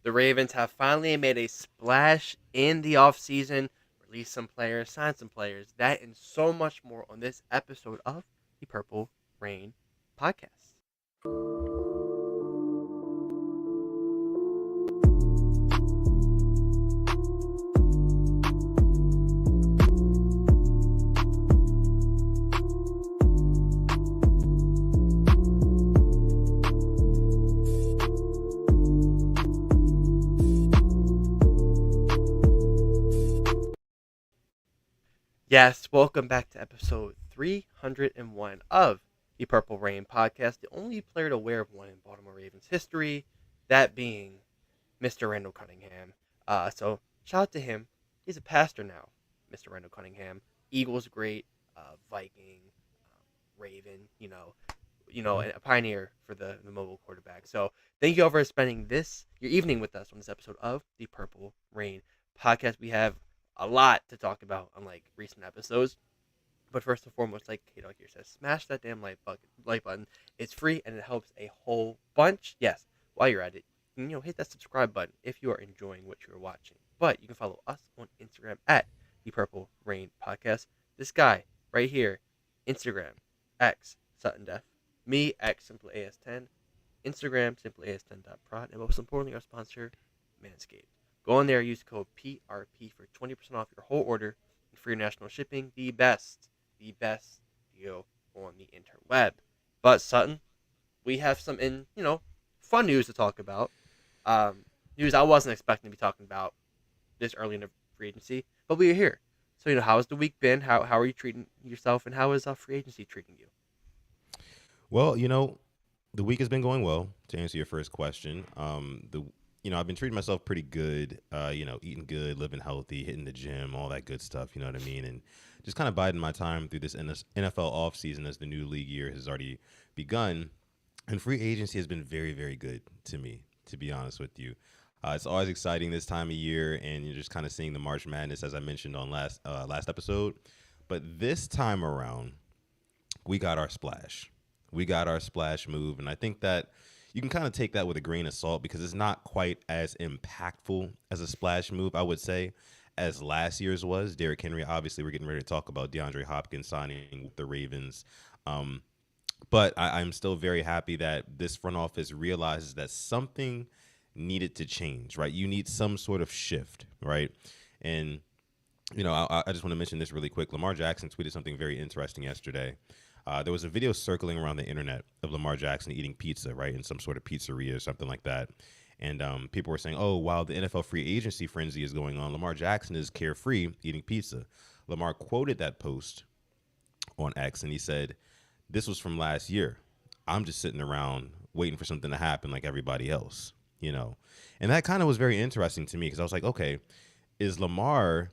The Ravens have finally made a splash in the offseason, released some players, signed some players, that and so much more on this episode of the Purple Rain podcast. Yes, welcome back to episode 301 of the Purple Rain podcast, the only player to wear one in Baltimore Ravens history, that being Mr. Randall Cunningham. So shout out to him. He's a pastor now, Mr. Randall Cunningham. Eagles great, Viking, Raven, a pioneer for the mobile quarterback. So thank you all for spending your evening with us on this episode of the Purple Rain podcast. We have a lot to talk about, unlike recent episodes. But first and foremost, like K-Dog here says, smash that damn like button. It's free and it helps a whole bunch. Yes, while you're at it, hit that subscribe button if you are enjoying what you're watching. But you can follow us on Instagram at the Purple Rain Podcast. This guy right here, Instagram, X Sutton Def, me X Simply AS10, Instagram Simply AS10.prod, and most importantly, our sponsor, Manscaped. Go on there, use code PRP for 20% off your whole order and free national shipping. The best deal on the interweb. But Sutton, we have some fun news to talk about. News I wasn't expecting to be talking about this early in the free agency, but we are here. So how has the week been? How are you treating yourself, and how is free agency treating you? Well, the week has been going well. To answer your first question, I've been treating myself pretty good. Eating good, living healthy, hitting the gym, all that good stuff. You know what I mean? And just kind of biding my time through this NFL offseason as the new league year has already begun. And free agency has been very, very good to me, to be honest with you. It's always exciting this time of year, and you're just kind of seeing the March Madness, as I mentioned on last episode. But this time around, we got our splash. We got our splash move, and I think that you can kind of take that with a grain of salt because it's not quite as impactful as a splash move, I would say, as last year's was. Derrick Henry, obviously, we're getting ready to talk about DeAndre Hopkins signing with the Ravens. But I'm still very happy that this front office realizes that something needed to change, right? You need some sort of shift, right? And, I just want to mention this really quick. Lamar Jackson tweeted something very interesting yesterday. There was a video circling around the internet of Lamar Jackson eating pizza, right, in some sort of pizzeria or something like that. And people were saying, oh, while the NFL free agency frenzy is going on, Lamar Jackson is carefree eating pizza. Lamar quoted that post on X, and he said, this was from last year. I'm just sitting around waiting for something to happen like everybody else, And that kind of was very interesting to me because I was like, okay, is Lamar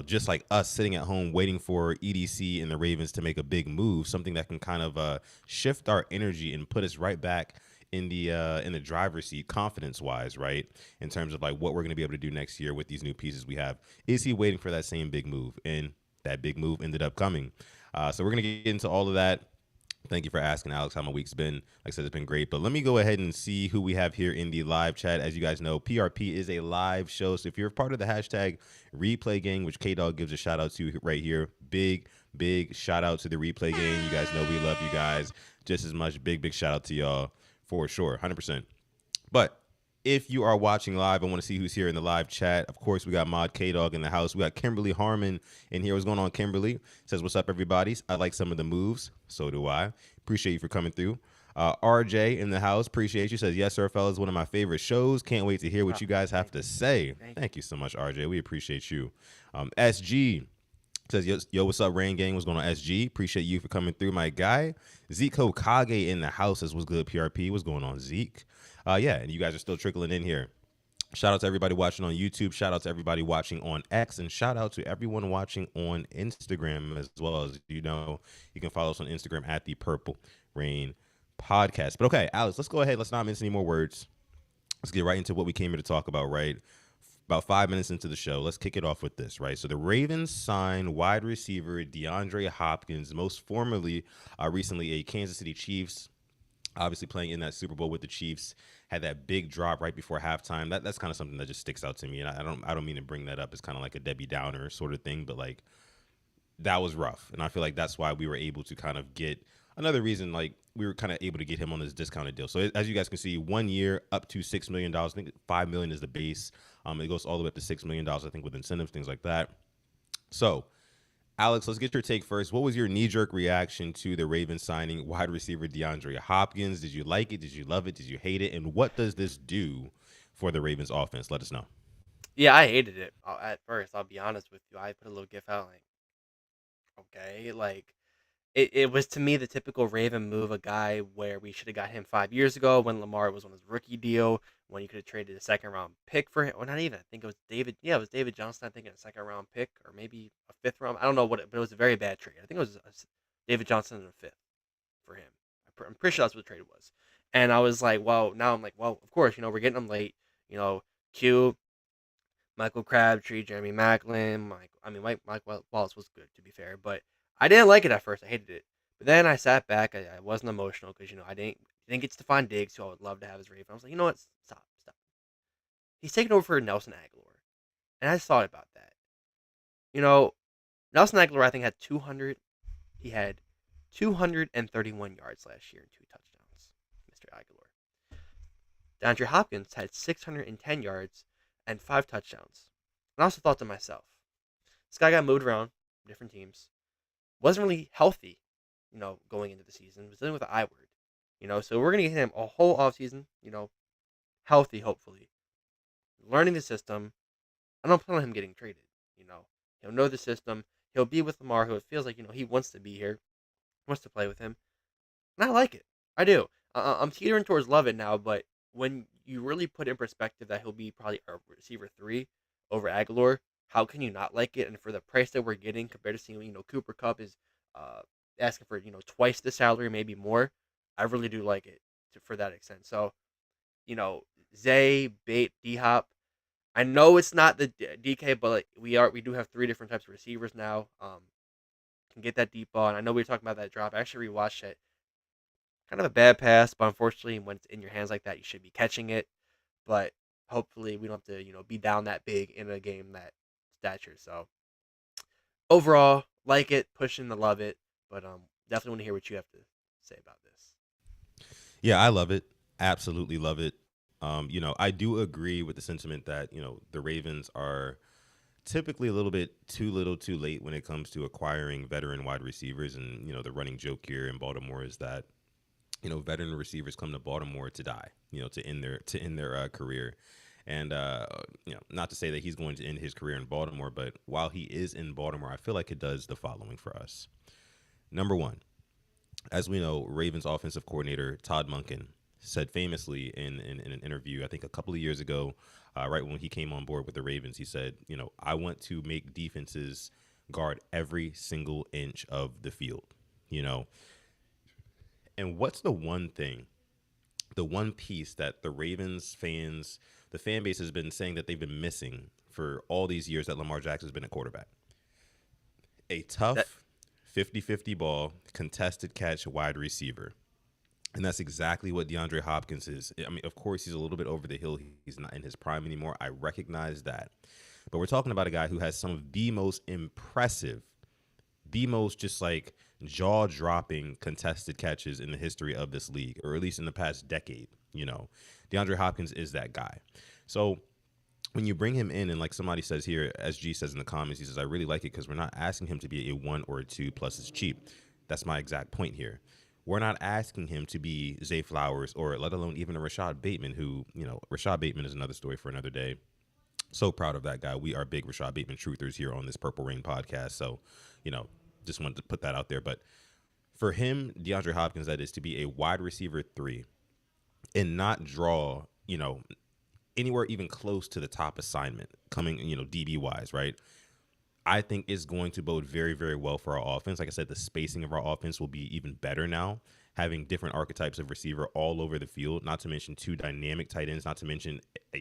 just like us sitting at home waiting for EDC and the Ravens to make a big move, something that can kind of shift our energy and put us right back in the driver's seat, confidence-wise, right? In terms of like what we're going to be able to do next year with these new pieces we have. Is he waiting for that same big move? And that big move ended up coming. So we're going to get into all of that. Thank you for asking, Alex, how my week's been. Like I said, it's been great. But let me go ahead and see who we have here in the live chat. As you guys know, PRP is a live show. So if you're part of the hashtag replay gang, which K-Dog gives a shout out to right here, big shout out to the replay gang. You guys know we love you guys just as much. Big shout out to y'all for sure, 100%. But if you are watching live, I want to see who's here in the live chat. Of course, we got Mod K-Dog in the house. We got Kimberly Harmon in here. What's going on, Kimberly? Says, what's up, everybody? I like some of the moves. So do I. Appreciate you for coming through. RJ in the house. Appreciate you. Says, yes, sir, fellas. One of my favorite shows. Can't wait to hear what you guys have to say. Thank you so much, RJ. We appreciate you. SG says, yo, what's up, Rain Gang? What's going on, SG? Appreciate you for coming through, my guy. Zeke Hokage in the house. Says, what's good, PRP? What's going on, Zeke? Yeah, and you guys are still trickling in here. Shout out to everybody watching on YouTube. Shout out to everybody watching on X. And shout out to everyone watching on Instagram as well. As you know, you can follow us on Instagram at the Purple Rain Podcast. But okay, Alex, let's go ahead. Let's not mince any more words. Let's get right into what we came here to talk about, right? About 5 minutes into the show, let's kick it off with this, right? So the Ravens signed wide receiver DeAndre Hopkins, most formerly recently a Kansas City Chiefs Obviously, playing in that Super Bowl with the Chiefs, had that big drop right before halftime. That's kind of something that just sticks out to me, and I don't mean to bring that up. It's kind of like a Debbie Downer sort of thing, but like that was rough, and I feel like that's why we were able to kind of get another reason. Like we were kind of able to get him on this discounted deal. So as you guys can see, 1 year up to $6 million. I think 5 million is the base. It goes all the way up to $6 million. I think with incentives, things like that. So Alex, let's get your take first. What was your knee jerk reaction to the Ravens signing wide receiver DeAndre Hopkins? Did you like it? Did you love it? Did you hate it? And what does this do for the Ravens offense? Let us know. Yeah, I hated it at first. I'll be honest with you. I put a little gif out like, okay, like it was to me the typical Raven move, a guy where we should have got him 5 years ago when Lamar was on his rookie deal, when you could have traded a second round pick for him. Or not even. I think it was David. Yeah, it was David Johnson. I think a second round pick or maybe a fifth round. I don't know but it was a very bad trade. I think it was David Johnson and a fifth for him. I'm pretty sure that's what the trade was. And I was like, well, now I'm like, well, of course, we're getting them late. Q, Michael Crabtree, Jeremy Maclin, Mike Wallace was good to be fair, but I didn't like it at first. I hated it, but then I sat back. I wasn't emotional because I didn't get Stephon Diggs, who I would love to have as Raven. I was like, you know what? Stop. He's taking over for Nelson Aguilar, and I just thought about that. You know, Nelson Aguilar I think had 200. He had 231 yards last year and 2 touchdowns. Mr. Aguilar. DeAndre Hopkins had 610 yards and 5 touchdowns. And I also thought to myself, this guy got moved around, different teams, wasn't really healthy, going into the season, was dealing with the I word, so we're going to get him a whole offseason, healthy, hopefully, learning the system. I don't plan on him getting traded, he'll know the system. He'll be with Lamar, who it feels like, he wants to be here, wants to play with him. And I like it. I do. I'm teetering towards love it now, but when you really put in perspective that he'll be probably a receiver 3 over Aguilar, how can you not like it? And for the price that we're getting compared to seeing, Cooper Cup is uh, asking for, twice the salary, maybe more, I really do like it for that extent. So, you know, Zay, Bait, DHop, I know it's not the DK, but like we do have 3 different types of receivers now. Can get that deep ball, and I know we were talking about that drop. I actually rewatched it. Kind of a bad pass, but unfortunately, when it's in your hands like that, you should be catching it. But hopefully, we don't have to, be down that big in a game that stature. So overall, like it, pushing to love it, but definitely want to hear what you have to say about this. Yeah, I love it. Absolutely love it. I do agree with the sentiment that, the Ravens are typically a little bit too little too late when it comes to acquiring veteran wide receivers. And, the running joke here in Baltimore is that, veteran receivers come to Baltimore to die, to end their career. And, not to say that he's going to end his career in Baltimore, but while he is in Baltimore, I feel like it does the following for us. Number one, as we know, Ravens offensive coordinator Todd Monken said famously in an interview, I think a couple of years ago, right when he came on board with the Ravens, he said, I want to make defenses guard every single inch of the field, you know. And what's the one piece that the Ravens fans, the fan base has been saying that they've been missing for all these years that Lamar Jackson's been a quarterback? A That tough 50-50 ball, contested catch wide receiver. And that's exactly what DeAndre Hopkins is. I mean, of course, he's a little bit over the hill. He's not in his prime anymore. I recognize that. But we're talking about a guy who has some of the most impressive, the most just like jaw dropping contested catches in the history of this league, or at least in the past decade. DeAndre Hopkins is that guy. So when you bring him in, and like somebody says here, SG says in the comments, he says, I really like it because we're not asking him to be a 1 or a 2 plus it's cheap. That's my exact point here. We're not asking him to be Zay Flowers or let alone even a Rashad Bateman, who, Rashad Bateman is another story for another day. So proud of that guy. We are big Rashad Bateman truthers here on this Purple Rain podcast. So, you know, just wanted to put that out there. But for him, DeAndre Hopkins, that is to be a wide receiver 3 and not draw, anywhere even close to the top assignment coming, DB wise, right? I think is going to bode very, very well for our offense. Like I said, the spacing of our offense will be even better now, having different archetypes of receiver all over the field, not to mention 2 dynamic tight ends, not to mention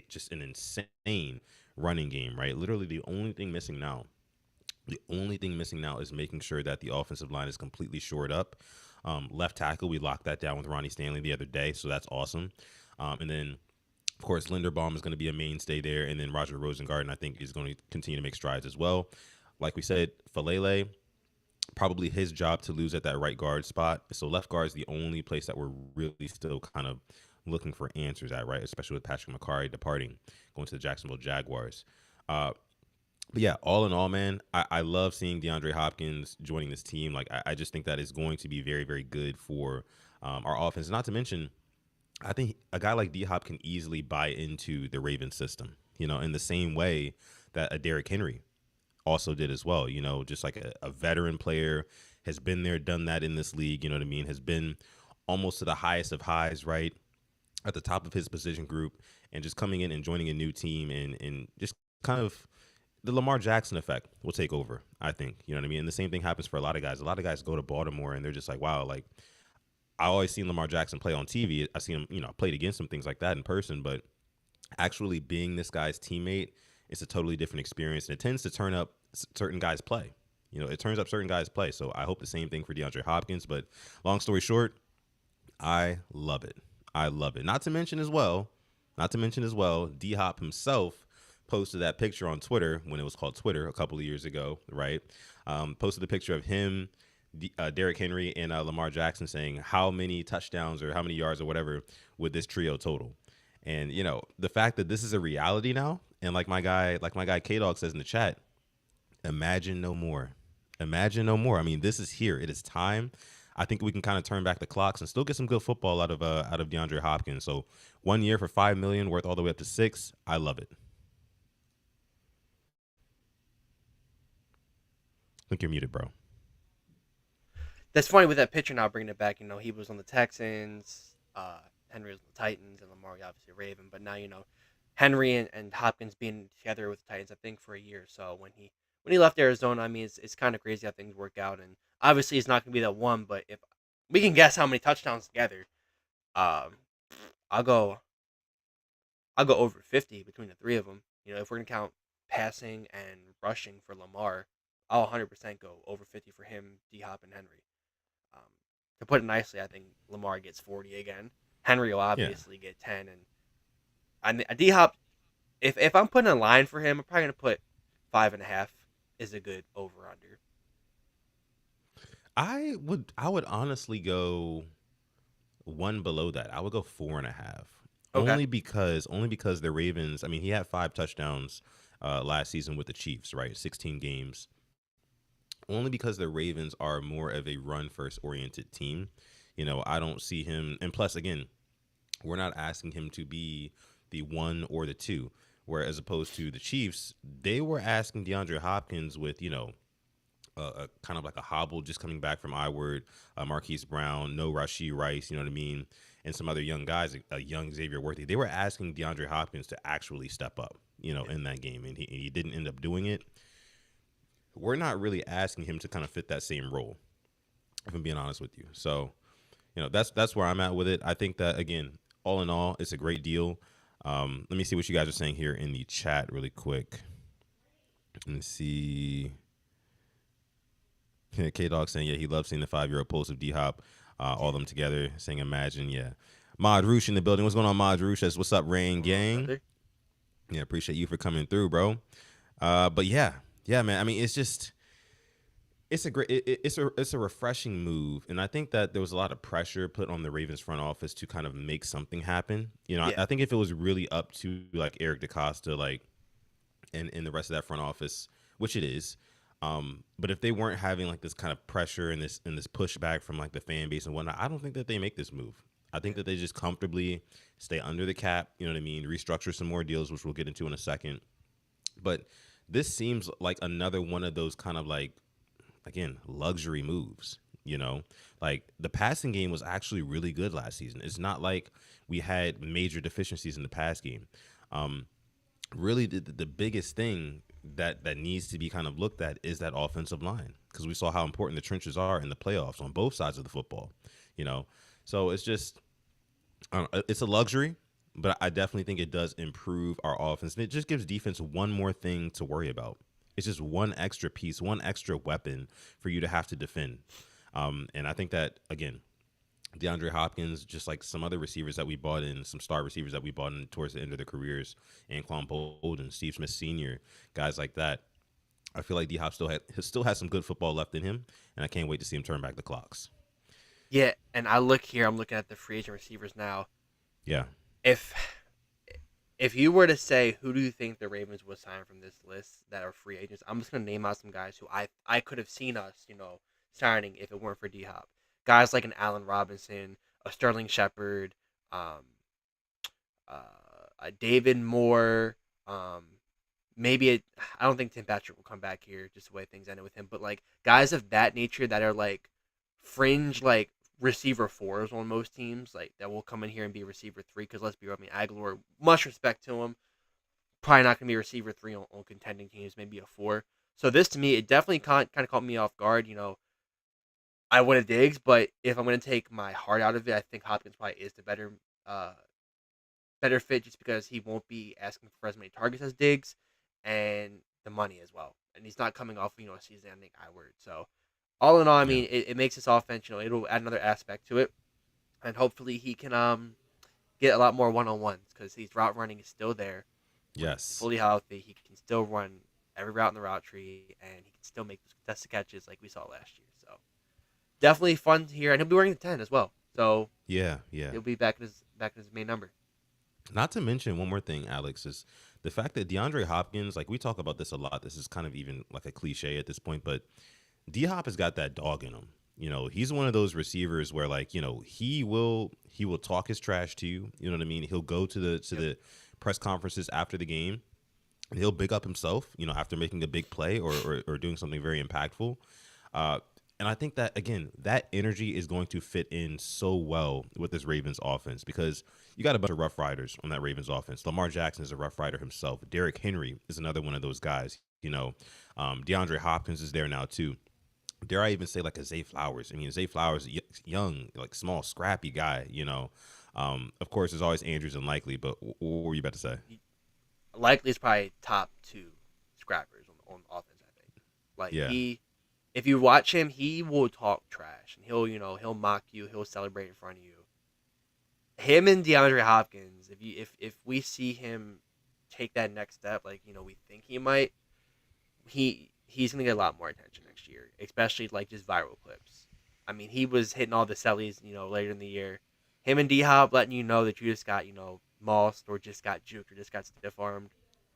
just an insane running game, right? Literally the only thing missing now The only thing missing now is making sure that the offensive line is completely shored up. Left tackle, we locked that down with Ronnie Stanley the other day, so that's awesome. And then, of course, Linderbaum is going to be a mainstay there, and then Roger Rosengarten, I think, is going to continue to make strides as well. Like we said, Falele, probably his job to lose at that right guard spot. So left guard is the only place that we're really still kind of looking for answers at, right? Especially with Patrick McCarry departing, going to the Jacksonville Jaguars. But yeah, all in all, man, I love seeing DeAndre Hopkins joining this team. Like, I just think that is going to be very, very good for our offense. Not to mention, I think a guy like DHop can easily buy into the Ravens system, in the same way that a Derrick Henry also did as well. Just like a veteran player, has been there, done that in this league, you know what I mean? Has been almost to the highest of highs, right? At the top of his position group, and just coming in and joining a new team, and just kind of the Lamar Jackson effect will take over, I think. You know what I mean? And the same thing happens for a lot of guys. A lot of guys go to Baltimore and they're just like, wow, like, I always seen Lamar Jackson play on TV. I seen him, I played against him, things like that in person, but actually being this guy's teammate, it's a totally different experience, and it tends to turn up certain guys' play. It turns up certain guys' play. So I hope the same thing for DeAndre Hopkins. But long story short, I love it. I love it. Not to mention as well, D-Hop himself posted that picture on Twitter when it was called Twitter a couple of years ago, right? Posted a picture of him, Derrick Henry, and Lamar Jackson, saying how many touchdowns or how many yards or whatever would this trio total. And the fact that this is a reality now, and like my guy K-Dog says in the chat, imagine no more. Imagine no more. I mean, this is here. It is time. I think we can kind of turn back the clocks and still get some good football out of DeAndre Hopkins. So 1 year for $5 million, worth all the way up to $6 million. I love it. I think you're muted, bro. That's funny with that picture now, bringing it back. He was on the Texans, Henry was on the Titans, and Lamar obviously Raven. But now, Henry and Hopkins being together with the Titans, I think, for a year. So when he left Arizona, I mean, it's kind of crazy how things work out. And obviously, it's not going to be that one, but if we can guess how many touchdowns together, um, I'll go over 50 between the three of them. If we're going to count passing and rushing for Lamar, I'll 100% go over 50 for him, D Hop, and Henry. Um, to put it nicely, I think Lamar gets 40 again. Henry will Yeah. obviously get 10, and D Hop. If I'm putting a line for him, I'm probably gonna put 5.5 is a good over under. I would honestly go one below that. I would go 4.5. Okay. Only because the Ravens. I mean, he had 5 touchdowns last season with the Chiefs, right? 16 games. Only because the Ravens are more of a run first oriented team. I don't see him. And plus, again, we're not asking him to be the 1 or the 2. Whereas opposed to the Chiefs, they were asking DeAndre Hopkins with, a kind of like a hobble, just coming back from I-Word, Marquise Brown, no Rashee Rice, you know what I mean? And some other young guys, a young Xavier Worthy. They were asking DeAndre Hopkins to actually step up, in that game. And he didn't end up doing it. We're not really asking him to kind of fit that same role, if I'm being honest with you. So, that's where I'm at with it. I think that, again, all in all, it's a great deal. Let me see what you guys are saying here in the chat really quick. Let me see. K-Dog saying, yeah, he loves seeing the 5-year-old post of D-Hop, all of them together, saying imagine, yeah. Mod Roosh in the building. What's going on, Mod Roosh? What's up, Rain Gang? Yeah, appreciate you for coming through, bro. But yeah, man. I mean, it's a great, it's a refreshing move, and I think that there was a lot of pressure put on the Ravens front office to kind of make something happen. Yeah. I think if it was really up to like Eric DeCosta, like, and the rest of that front office, which it is, but if they weren't having like this kind of pressure and this pushback from like the fan base and whatnot, I don't think that they make this move. I think that they just comfortably stay under the cap. You know what I mean? Restructure some more deals, which we'll get into in a second. But this seems like another one of those kind of like, again, luxury moves. Like the passing game was actually really good last season. It's not like we had major deficiencies in the pass game. Really, the biggest thing that needs to be kind of looked at is that offensive line, because we saw how important the trenches are in the playoffs on both sides of the football. So it's just, it's a luxury, but I definitely think it does improve our offense. And it just gives defense one more thing to worry about. It's just one extra piece, one extra weapon for you to have to defend. And I think that, again, DeAndre Hopkins, just like some other receivers that we bought in, some star receivers that we bought in towards the end of their careers, Anquan Bolden, Steve Smith Sr., guys like that. I feel like DHop still has some good football left in him, and I can't wait to see him turn back the clocks. Yeah, and I look here. I'm looking at the free agent receivers now. Yeah. If if you were to say who do you think the Ravens would sign from this list that are free agents, I'm just gonna name out some guys who I could have seen us, signing if it weren't for D Hop. Guys like an Allen Robinson, a Sterling Shepard, um, a David Moore, maybe I don't think Tim Patrick will come back here just the way things ended with him, but like guys of that nature that are like fringe like receiver fours on most teams, like that will come in here and be receiver three. Because let's be real, I mean Aguilar, much respect to him, probably not gonna be a receiver three on contending teams, maybe a four. So this to me, it definitely kind of caught me off guard. I would have Diggs, but if I'm gonna take my heart out of it, I think Hopkins probably is the uh better fit just because he won't be asking for as many targets as Diggs and the money as well. And he's not coming off, a season ending I word. So all in all, I Yeah. mean, it makes this offense, it'll add another aspect to it. And hopefully he can get a lot more one on ones because his route running is still there. When he's Yes. fully healthy, he can still run every route in the route tree and he can still make those contested catches like we saw last year. So definitely fun here. And he'll be wearing the 10 as well. So Yeah. Yeah. he'll be back in his main number. Not to mention one more thing, Alex, is the fact that DeAndre Hopkins, like we talk about this a lot. This is kind of even like a cliche at this point, but D Hop has got that dog in him. He's one of those receivers where like, he will talk his trash to you. You know what I mean? He'll go to the press conferences after the game and he'll big up himself, after making a big play or doing something very impactful. Uh, and I think that, again, that energy is going to fit in so well with this Ravens offense because you got a bunch of Rough Riders on that Ravens offense. Lamar Jackson is a Rough Rider himself. Derrick Henry is another one of those guys. DeAndre Hopkins is there now too. Dare I even say like a Zay Flowers? I mean, Zay Flowers, young, like small, scrappy guy. Of course, there's always Andrews and Likely, but what were you about to say? Likely is probably top two scrappers on offense. I think. Like Yeah, if you watch him, he will talk trash and he'll mock you, he'll celebrate in front of you. Him and DeAndre Hopkins, if we see him take that next step, like we think he might, he's gonna get a lot more attention next year, especially like just viral clips. I mean, he was hitting all the sellies, later in the year. Him and D Hop letting you know that you just got, mossed or just got juked or just got stiff armed.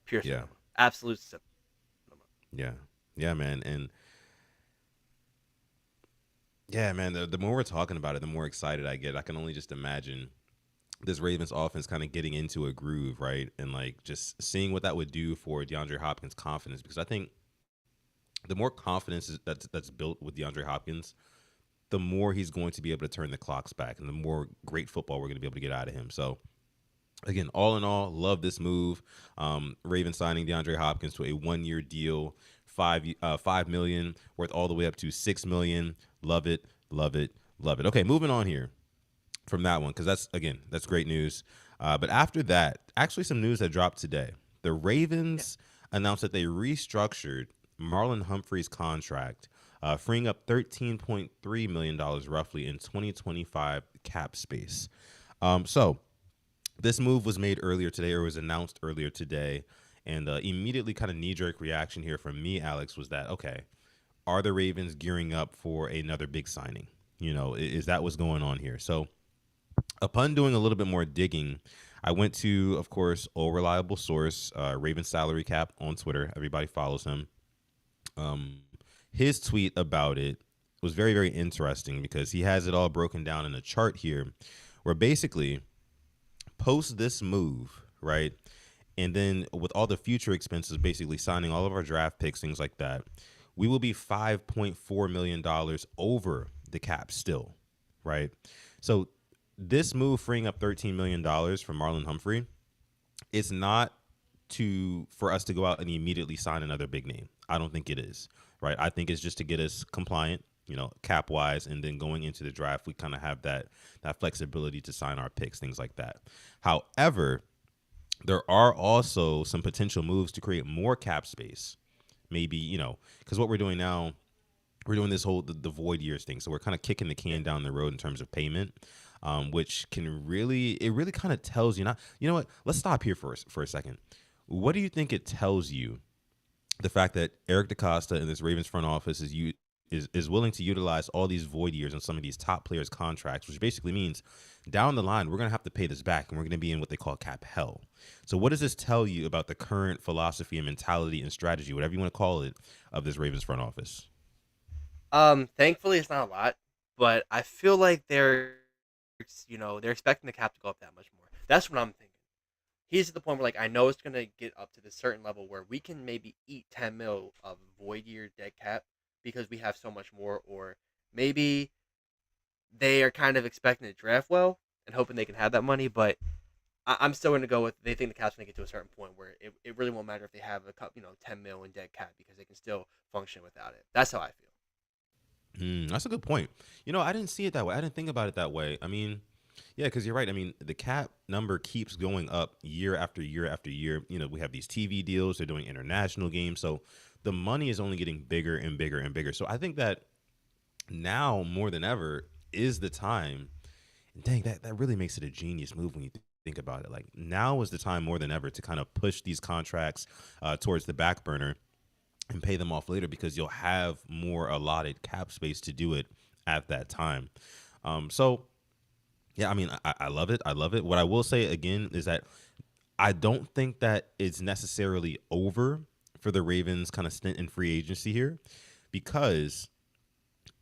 Pure yeah, cinema. Absolute cinema. yeah, yeah, man. And yeah, man, the more we're talking about it, the more excited I get. I can only just imagine this Ravens offense kind of getting into a groove, right? And like just seeing what that would do for DeAndre Hopkins' confidence, because I think the more confidence that's built with DeAndre Hopkins, the more he's going to be able to turn the clocks back, and the more great football we're going to be able to get out of him. So again, all in all, love this move. Ravens signing DeAndre Hopkins to a 1-year deal, 5 million worth all the way up to 6 million. Love it, love it, love it. Okay, moving on here from that one because that's great news. But after that, actually, some news that dropped today. The Yeah. Ravens announced that they restructured Marlon Humphrey's contract, freeing up $13.3 million roughly in 2025 cap space. So this move was made earlier today, or was announced earlier today, and immediately kind of knee-jerk reaction here from me, Alex, was that, okay, are the Ravens gearing up for another big signing? Is that what's going on here? So upon doing a little bit more digging, I went to, of course, a reliable source, Raven Salary Cap on Twitter. Everybody follows him. Um, his tweet about it was very, very interesting because he has it all broken down in a chart here where basically post this move, right? And then with all the future expenses, basically signing all of our draft picks, things like that, we will be $5.4 million over the cap still, right? So this move freeing up $13 million from Marlon Humphrey, it's not for us to go out and immediately sign another big name. I don't think it is, right? I think it's just to get us compliant, cap wise, and then going into the draft, we kind of have that flexibility to sign our picks, things like that. However, there are also some potential moves to create more cap space maybe, because what we're doing now, we're doing this whole the void years thing. So we're kind of kicking the Yeah. can down the road in terms of payment, which can really it really kind of tells you not. You know what? Let's stop here for a second. What do you think it tells you? The fact that Eric DaCosta in this Ravens front office is willing to utilize all these void years on some of these top players' contracts, which basically means down the line we're gonna have to pay this back, and we're gonna be in what they call cap hell. So, what does this tell you about the current philosophy and mentality and strategy, whatever you want to call it, of this Ravens front office? Thankfully it's not a lot, but I feel like they're expecting the cap to go up that much more. That's what I'm thinking. He's at the point where like I know it's gonna get up to this certain level where we can maybe eat 10 mil of void year dead cap because we have so much more, or maybe they are kind of expecting to draft well and hoping they can have that money, but I'm still gonna go with they think the cap's gonna get to a certain point where it really won't matter if they have a cup 10 mil in dead cap because they can still function without it. That's how I feel. That's a good point. I didn't see it that way. I didn't think about it that way. I mean, yeah, because you're right. I mean, the cap number keeps going up year after year after year. We have these TV deals. They're doing international games, so the money is only getting bigger and bigger and bigger. So I think that now more than ever is the time. And dang, that really makes it a genius move when you think about it. Like now is the time more than ever to kind of push these contracts towards the back burner and pay them off later because you'll have more allotted cap space to do it at that time. So yeah, I mean, I love it. I love it. What I will say again is that I don't think that it's necessarily over for the Ravens kind of stint in free agency here, because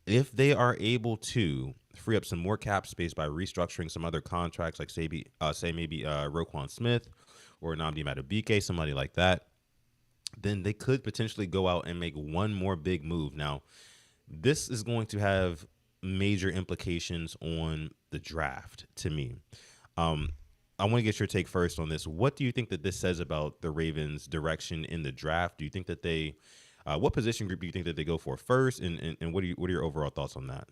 if they are able to free up some more cap space by restructuring some other contracts, like say maybe Roquan Smith or Nnamdi Madubuike, somebody like that, then they could potentially go out and make one more big move. Now, this is going to have major implications on the draft to me. Um, I want to get your take first on this. What do you think that this says about the Ravens' direction in the draft? Do you think that what position group do you think that they go for first, and what are your overall thoughts on that?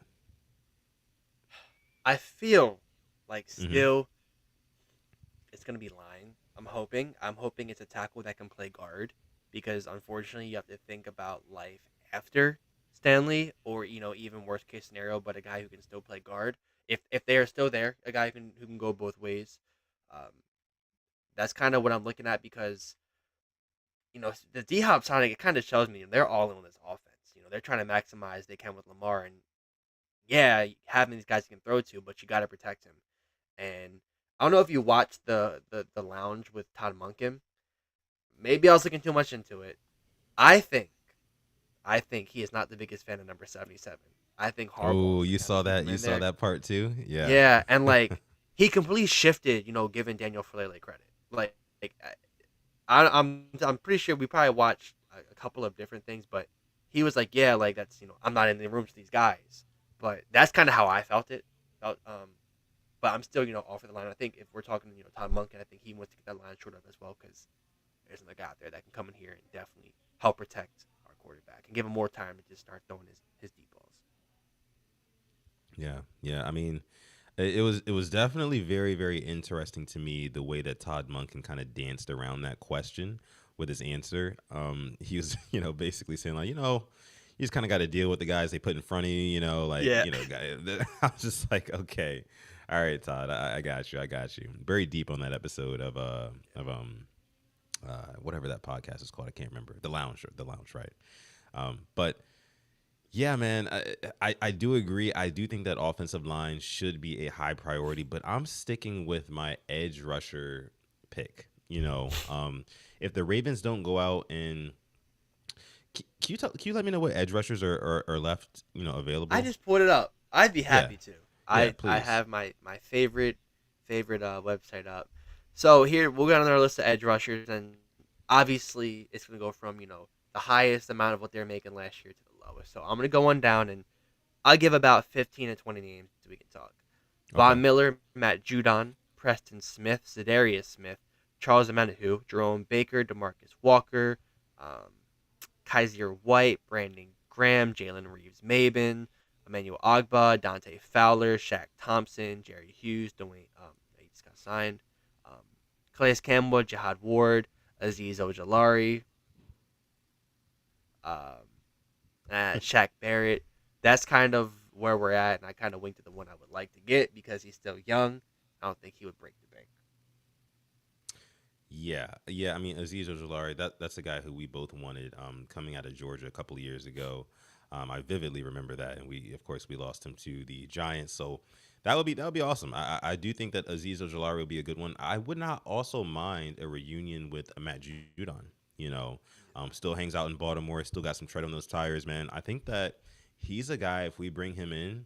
I feel like Mm-hmm. still it's gonna be line. I'm hoping it's a tackle that can play guard because unfortunately you have to think about life after Stanley, or even worst case scenario, but a guy who can still play guard. If they are still there, a guy who can go both ways. Um, that's kind of what I'm looking at because the DHop signing, it kind of shows me they're all in on this offense. They're trying to maximize they can with Lamar, and yeah, having these guys you can throw to, but you got to protect him. And I don't know if you watched the lounge with Todd Monken. Maybe I was looking too much into it. I think I think he is not the biggest fan of number 77. I think Harbaugh Oh, is you kind of saw that? keeping You him saw there. that part too? Yeah. Yeah, and like he completely shifted, giving Daniel Falele credit. Like I'm pretty sure we probably watched a couple of different things, but he was like, yeah, like that's I'm not in the rooms with these guys, but that's kind of how I felt it. Felt but I'm still off of the line. I think if we're talking Todd Monken, I think he wants to get that line short up as well because there's another guy out there that can come in here and definitely help protect our quarterback and give him more time to just start throwing his deep balls. Yeah. Yeah. I mean, it was definitely very very interesting to me the way that Todd Monken kind of danced around that question with his answer. He was basically saying like you just kind of got to deal with the guys they put in front of you. Yeah. Guy. I was just like, okay, all right, Todd, I got you, I got you. Very deep on that episode of whatever that podcast is called. I can't remember. The Lounge, right? But yeah, man, I do agree. I do think that offensive line should be a high priority, but I'm sticking with my edge rusher pick. If the Ravens don't go out and can you let me know what edge rushers are left I available? just pulled it up. I'd be Yeah, happy to. yeah, I please. have my favorite website up. So here we'll get on our list of edge rushers, and obviously it's gonna go from the highest amount of what they're making last year to the lowest. So I'm gonna go on down, and I'll give about 15 to 20 names so we can talk. Okay. Von Miller, Matt Judon, Preston Smith, Zadarius Smith, Charles Omenihu, Jerome Baker, Demarcus Walker, um, Kaiser White, Brandon Graham, Jalen Reeves-Maben, Emmanuel Ogba, Dante Fowler, Shaq Thompson, Jerry Hughes, Dwayne, he just got signed, um, Calais Campbell, Jihad Ward, Aziz Ojolari, Um, Shaq Barrett. That's kind of where we're at, and I kind of winked at the one I would like to get because he's still young. I don't think he would break the bank. Yeah, yeah. I mean, Aziz Ojolari, that's a guy who we both wanted coming out of Georgia a couple of years ago. I vividly remember that, and we, of course, we lost him to the Giants. So that would be awesome. I do think that Aziz Ojolari will be a good one. I would not also mind a reunion with Matt Judon. You know, still hangs out in Baltimore, still got some tread on those tires, man. I think that he's a guy. If we bring him in,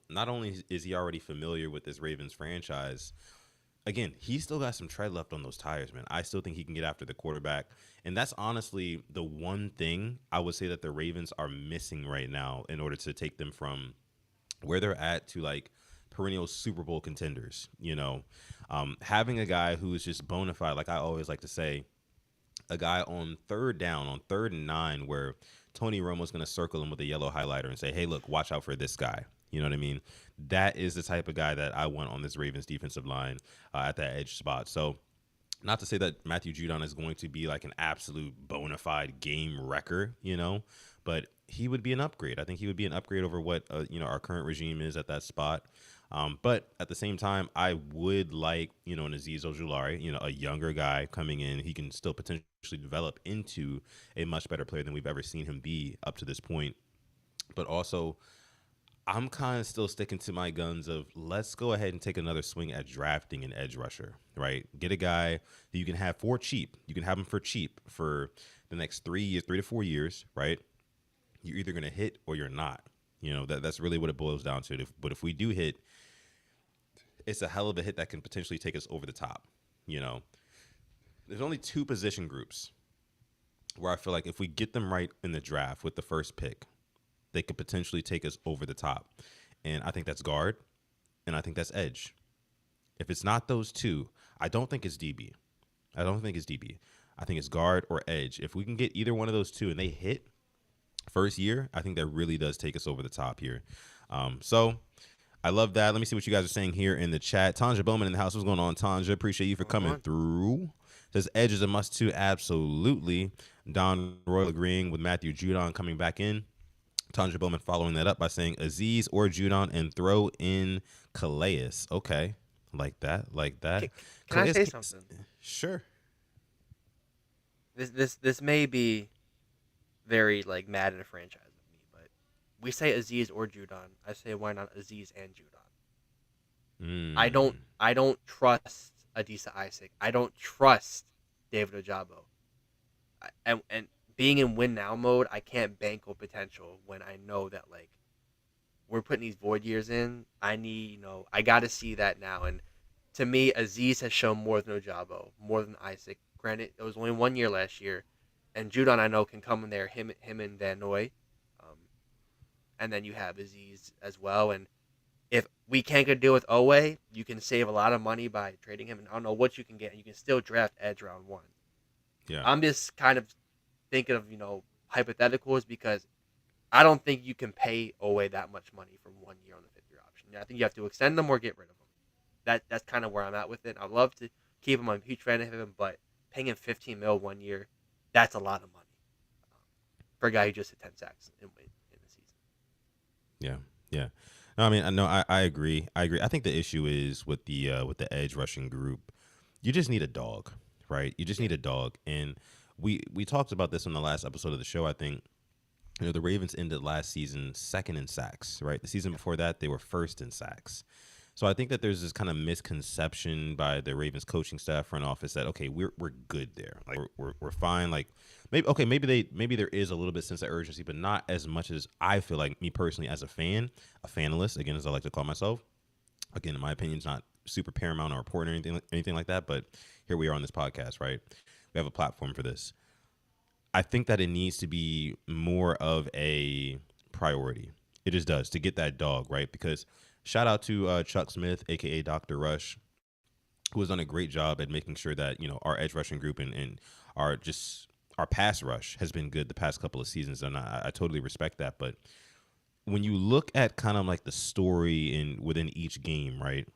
not only is he already familiar with this Ravens franchise, again, he's still got some tread left on those tires, man. I still think he can get after the quarterback. And that's honestly the one thing I would say that the Ravens are missing right now in order to take them from where they're at to like perennial Super Bowl contenders. Having a guy who is just bona fide, like I always like to say, a guy on third down, on 3rd and 9, where Tony Romo's going to circle him with a yellow highlighter and say, hey, look, watch out for this guy. You know what I mean? That is the type of guy that I want on this Ravens defensive line at that edge spot. So, not to say that Matthew Judon is going to be like an absolute bona fide game wrecker, but he would be an upgrade. I think he would be an upgrade over what our current regime is at that spot. But at the same time, I would like an Aziz Ojulari, a younger guy coming in. He can still potentially develop into a much better player than we've ever seen him be up to this point. But also, I'm kind of still sticking to my guns of let's go ahead and take another swing at drafting an edge rusher, right? Get a guy that you can have for cheap. You can have him for cheap for the next 3 years, 3 to 4 years, right? You're either going to hit or you're not. That's really what it boils down to. But if we do hit, it's a hell of a hit that can potentially take us over the top. There's only 2 position groups where I feel like if we get them right in the draft with the first pick, they could potentially take us over the top. And I think that's guard, and I think that's edge. If it's not those 2, I don't think it's DB. I don't think it's DB. I think it's guard or edge. If we can get either one of those 2 and they hit first year, I think that really does take us over the top here. So I love that. Let me see what you guys are saying here in the chat. Tanja Bowman in the house. What's going on, Tanja? Appreciate you for coming through. Says edge is a must too. Absolutely. Don Royal agreeing with Matthew Judon coming back in. Tanja Bowman following that up by saying Aziz or Judon and throw in Calais. Okay. Like that. Can I say something? Sure. This may be very like mad at a franchise of me, but we say Aziz or Judon. I say why not Aziz and Judon? I don't trust Adisa Isaac. I don't trust David Ojabo. And being in win now mode, I can't bank on potential when I know that like we're putting these void years in. I need, I got to see that now. And to me, Aziz has shown more than Ojabo, more than Isaac. Granted, it was only 1 year last year, and Judon I know can come in there. Him and Van Noy, and then you have Aziz as well. And if we can't get a deal with Owe, you can save a lot of money by trading him. And I don't know what you can get, and you can still draft edge round 1. Yeah. I'm just kind of thinking of hypotheticals because I don't think you can pay Owe that much money for 1 year on the 5th-year option. I think you have to extend them or get rid of them. That's kind of where I'm at with it. I'd love to keep him. I'm a huge fan of him, but paying him $15 million 1 year, that's a lot of money for a guy who just hit 10 sacks in the season. Yeah. No, I mean, I agree. I think the issue is with the edge rushing group, you just need a dog, right? You just need a dog. And we talked about this on the last episode of the show. I think, the Ravens ended last season 2nd in sacks, right? The season before that, they were 1st in sacks. So I think that there's this kind of misconception by the Ravens coaching staff, front office, that okay, we're good there, like we're fine. Like maybe there is a little bit sense of urgency, but not as much as I feel like, me personally as a fanalist, again, as I like to call myself. Again, in my opinion, it's not super paramount or important or anything like that, but here we are on this podcast, right? We have a platform for this. I think that it needs to be more of a priority. It just does, to get that dog, right? Because shout out to Chuck Smith, a.k.a. Dr. Rush, who has done a great job at making sure that, our edge rushing group and our pass rush has been good the past couple of seasons. And I totally respect that. But when you look at kind of like the story within each game, right,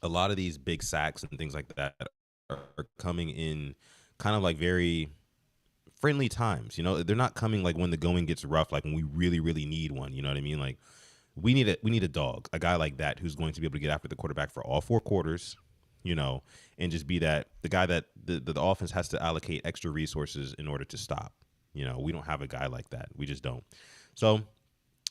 a lot of these big sacks and things like that are coming in kind of like very friendly times. You know, they're not coming like when the going gets rough, like when we really, really need one. You know what I mean? Like we need a dog, a guy like that who's going to be able to get after the quarterback for all four quarters, you know, and just be that the guy that the offense has to allocate extra resources in order to stop. You know, we don't have a guy like that. We just don't. So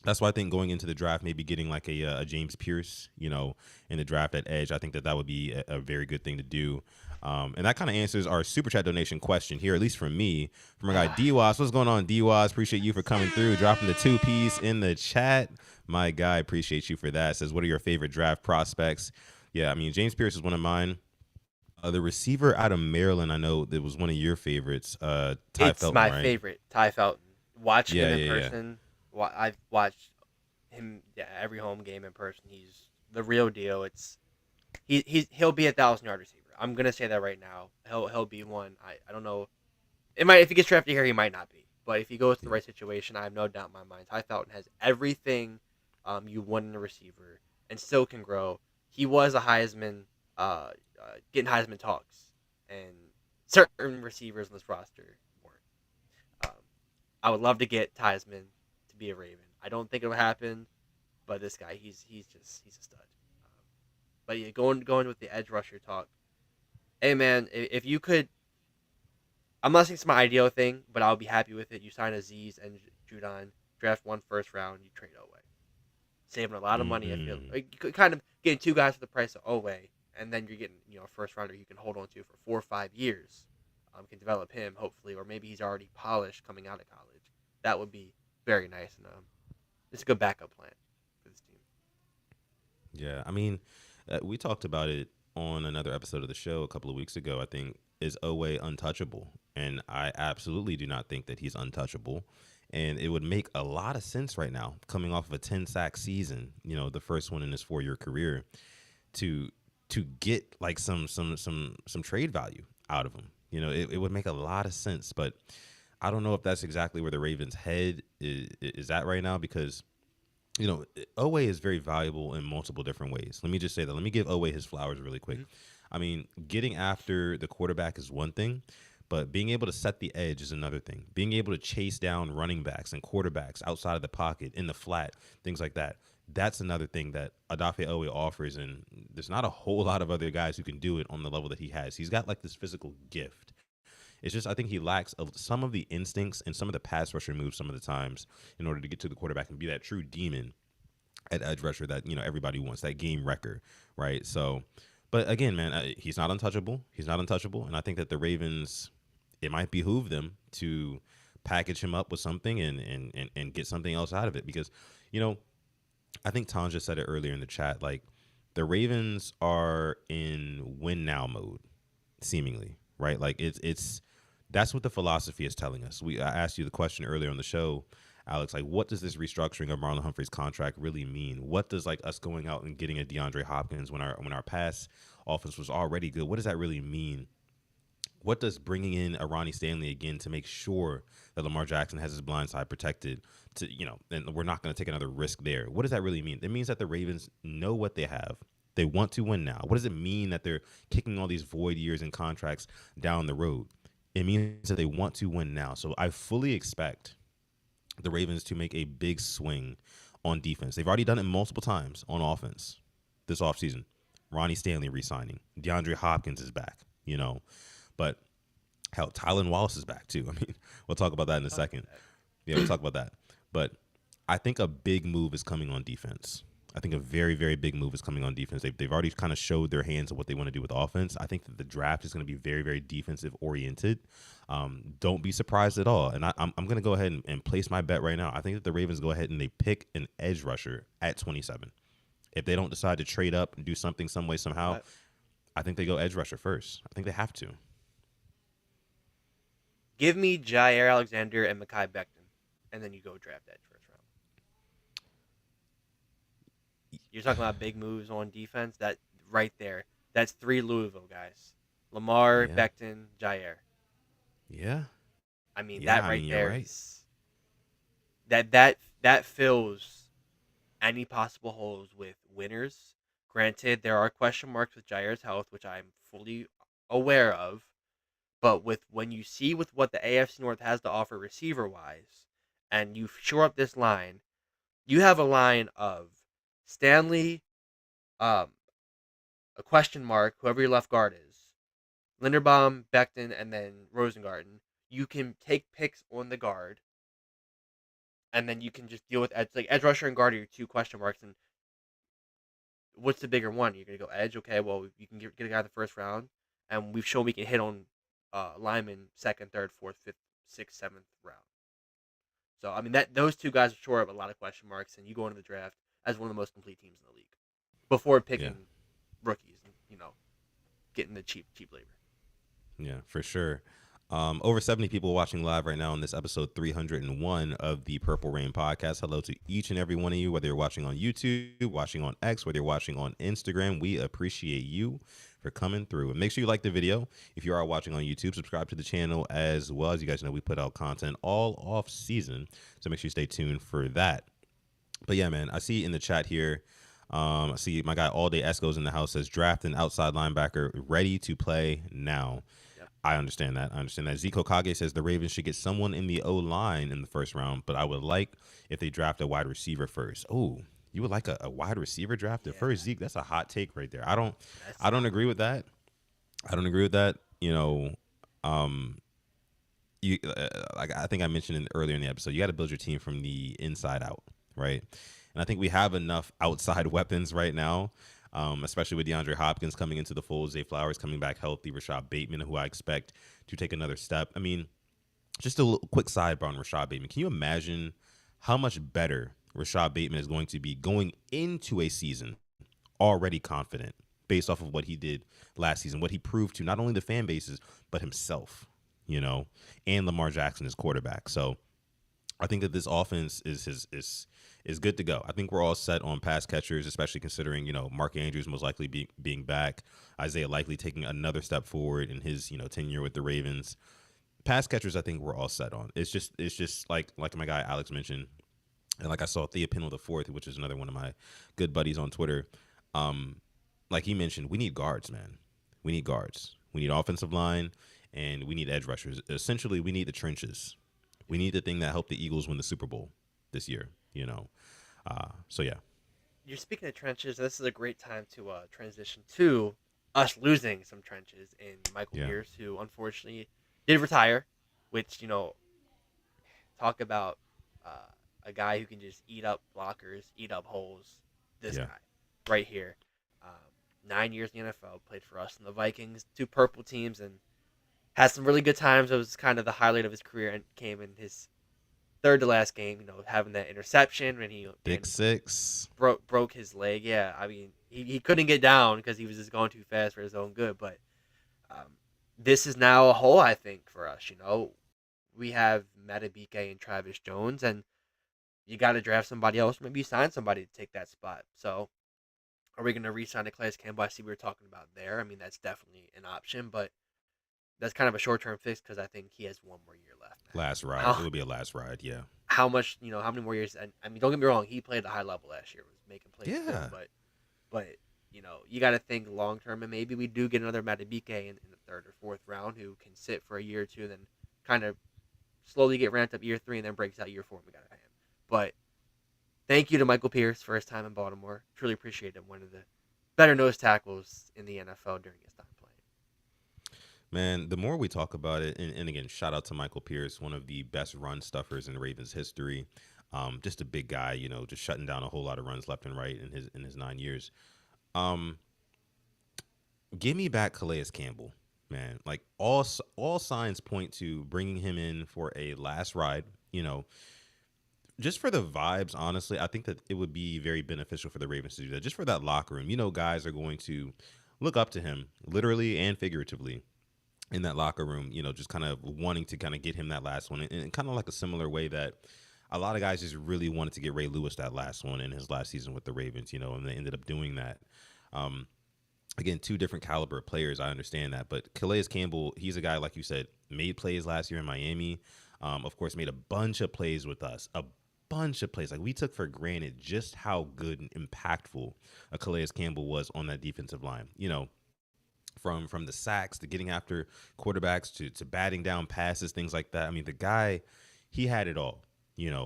that's why I think going into the draft, maybe getting like a James Pierce, you know, in the draft at edge, I think that would be a very good thing to do. And that kind of answers our super chat donation question here, at least from me, from our guy DWAS. What's going on, DWAS? Appreciate you for coming through, dropping the 2-piece in the chat. My guy, appreciate you for that. Says, what are your favorite draft prospects? Yeah, I mean, James Pierce is one of mine. The receiver out of Maryland, I know that was one of your favorites, Ty It's Felton, my right? favorite, Ty Felton. Watching Yeah, him in yeah, yeah. person, I've watched him every home game in person. He's the real deal. He'll be 1,000 yard receiver. I'm gonna say that right now. He'll be one. I don't know. It might if he gets drafted here, he might not be. But if he goes to the Yeah. right situation, I have no doubt in my mind. Ty Felton has everything you want in a receiver, and still can grow. He was a Heisman, getting Heisman talks, and certain receivers on this roster weren't. Um, I would love to get Heisman to be a Raven. I don't think it'll happen, but this guy, he's a stud. But yeah, going with the edge rusher talk. Hey man, if you could, I'm not saying it's my ideal thing, but I'll be happy with it. You sign Aziz and Judon, draft one first round, you trade Oweh, saving a lot of money. I feel Mm-hmm. like you could kind of getting two guys for the price of Oweh, and then you're getting a first rounder you can hold on to for 4 or 5 years. Can develop him hopefully, or maybe he's already polished coming out of college. That would be very nice, and it's a good backup plan for this team. Yeah, I mean, we talked about it on another episode of the show a couple of weeks ago. I think is Owe untouchable, and I absolutely do not think that he's untouchable. And it would make a lot of sense right now, coming off of a 10 sack season, you know, the first one in his 4-year career, to get like some trade value out of him. You know, it would make a lot of sense, but I don't know if that's exactly where the Ravens' head is at right now because you know, Owe is very valuable in multiple different ways. Let me just say that. Let me give Owe his flowers really quick. Mhm. I mean, getting after the quarterback is one thing, but being able to set the edge is another thing. Being able to chase down running backs and quarterbacks outside of the pocket, in the flat, things like that. That's another thing that Adafe Owe offers, and there's not a whole lot of other guys who can do it on the level that he has. He's got like this physical gift. It's just I think he lacks some of the instincts and some of the pass rusher moves some of the times in order to get to the quarterback and be that true demon at edge rusher that everybody wants, that game wrecker, right? So, but again, man, he's not untouchable. He's not untouchable, and I think that the Ravens, it might behoove them to package him up with something and get something else out of it because, you know, I think Tanja said it earlier in the chat, like the Ravens are in win now mode, seemingly, right? Like it's that's what the philosophy is telling us. I asked you the question earlier on the show, Alex, like what does this restructuring of Marlon Humphrey's contract really mean? What does like us going out and getting a DeAndre Hopkins when our pass offense was already good? What does that really mean? What does bringing in a Ronnie Stanley again to make sure that Lamar Jackson has his blind side protected and we're not going to take another risk there? What does that really mean? It means that the Ravens know what they have. They want to win now. What does it mean that they're kicking all these void years and contracts down the road? It means that they want to win now. So I fully expect the Ravens to make a big swing on defense. They've already done it multiple times on offense this offseason. Ronnie Stanley re-signing. DeAndre Hopkins is back, But hell, TYLAN Wallace is back too. I mean, we'll talk about that in a Talk about second. that. Yeah, we'll talk about that. But I think a big move is coming on defense. I think a very, very big move is coming on defense. They've already kind of showed their hands of what they want to do with offense. I think that the draft is going to be very, very defensive oriented. Don't be surprised at all. And I'm going to go ahead and place my bet right now. I think that the Ravens go ahead and they pick an edge rusher at 27. If they don't decide to trade up and do something some way, somehow, But I think they go edge rusher first. I think they have to. give me Jair Alexander and Mekhi Becton, and then you go draft that first round. You're talking about big moves on defense. That right there, that's three Louisville guys: Lamar, Yeah. Becton, Jair. Yeah. I mean, Yeah. that I right mean, you're there right. is that fills any possible holes with winners. Granted, there are question marks with Jair's health, which I'm fully aware of. But when you see with what the AFC North has to offer receiver wise, and you shore up this line, you have a line of Stanley, um, a question mark, whoever your left guard is, Linderbaum, Becton, and then Rosengarten. You can take picks on the guard, and then you can just deal with edge rusher and guard are your two question marks. And what's the bigger one? You're gonna go edge, okay? Well, you can get a guy in the first round, and we've shown we can hit on linemen second, third, fourth, fifth, sixth, seventh round. So I mean that those two guys are shore up a lot of question marks, and you go into the draft as one of the most complete teams in the league before Yeah. picking rookies and getting the cheap labor. Yeah, for sure. Over 70 people watching live right now on this episode 301 of the Purple Rain podcast. Hello to each and every one of you, whether you're watching on YouTube, watching on X, whether you're watching on Instagram. We appreciate you for coming through. And make sure you like the video. If you are watching on YouTube, subscribe to the channel as well. As you guys know, we put out content all off season. So make sure you stay tuned for that. But yeah, man, I see in the chat here, I see my guy All Day Esco's in the house says draft an outside linebacker ready to play now. Yep. I understand that. Zico Kage says the Ravens should get someone in the O line in the first round, but I would like if they draft a wide receiver first. Oh, you would like a wide receiver drafted first, Zeke? That's a hot take right there. I don't agree with that. I don't agree with that. Like I think I mentioned earlier in the episode, you got to build your team from the inside out, right? And I think we have enough outside weapons right now, especially with DeAndre Hopkins coming into the fold, Zay Flowers coming back healthy, Rashad Bateman, who I expect to take another step. I mean, just a quick sidebar on Rashad Bateman. Can you imagine how much better Rashad Bateman is going to be going into a season already confident based off of what he did last season, what he proved to not only the fan bases, but himself, and Lamar Jackson as quarterback. So I think that this offense is good to go. I think we're all set on pass catchers, especially considering, Mark Andrews most likely being back, Isaiah likely taking another step forward in his, tenure with the Ravens. Pass catchers, I think we're all set on. It's just like my guy Alex mentioned, and like I saw Thea Pinel the fourth, which is another one of my good buddies on Twitter. Like he mentioned, we need guards, man. We need guards. We need offensive line, and we need edge rushers. Essentially, we need the trenches. We need the thing that helped the Eagles win the Super Bowl this year, So, yeah. You're speaking of trenches. This is a great time to transition to us losing some trenches in Michael Pierce, who unfortunately did retire, which, talk about a guy who can just eat up blockers, eat up holes. This guy right here. 9 years in the NFL, played for us and the Vikings, two purple teams, and had some really good times. It was kind of the highlight of his career and came in his third to last game, having that interception when he Big six broke his leg. Yeah, I mean, he couldn't get down because he was just going too fast for his own good. But this is now a hole, I think, for us. We have Matabike and Travis Jones, and you got to draft somebody else. Maybe you sign somebody to take that spot. So are we going to re-sign to Calais Campbell? I see we were talking about there. I mean, that's definitely an option, but that's kind of a short-term fix because I think he has one more year left. Last ride. It would be a last ride, yeah. How much, how many more years? And I mean, don't get me wrong, he played at a high level last year, was making plays. Yeah. But you got to think long-term, and maybe we do get another Matabike in the third or fourth round who can sit for a year or two, and then kind of slowly get ramped up year 3, and then breaks out year 4, and we got to pay him. But thank you to Michael Pierce for his time in Baltimore. Truly appreciate him. One of the better nose tackles in the NFL during his time playing. Man, the more we talk about it, and again, shout out to Michael Pierce, one of the best run stuffers in Ravens history. Just a big guy, just shutting down a whole lot of runs left and right in his 9 years. Give me back Calais Campbell, man. Like all signs point to bringing him in for a last ride. Just for the vibes, honestly, I think that it would be very beneficial for the Ravens to do that. Just for that locker room, guys are going to look up to him, literally and figuratively, in that locker room. Just kind of wanting to kind of get him that last one, and kind of like a similar way that a lot of guys just really wanted to get Ray Lewis that last one in his last season with the Ravens. And they ended up doing that. Again, two different caliber of players. I understand that, but Calais Campbell, he's a guy, like you said, made plays last year in Miami. Of course, made a bunch of plays with us. A bunch of plays. Like, we took for granted just how good and impactful a Calais Campbell was on that defensive line. from the sacks to getting after quarterbacks to batting down passes, things like that. I mean, the guy, he had it all,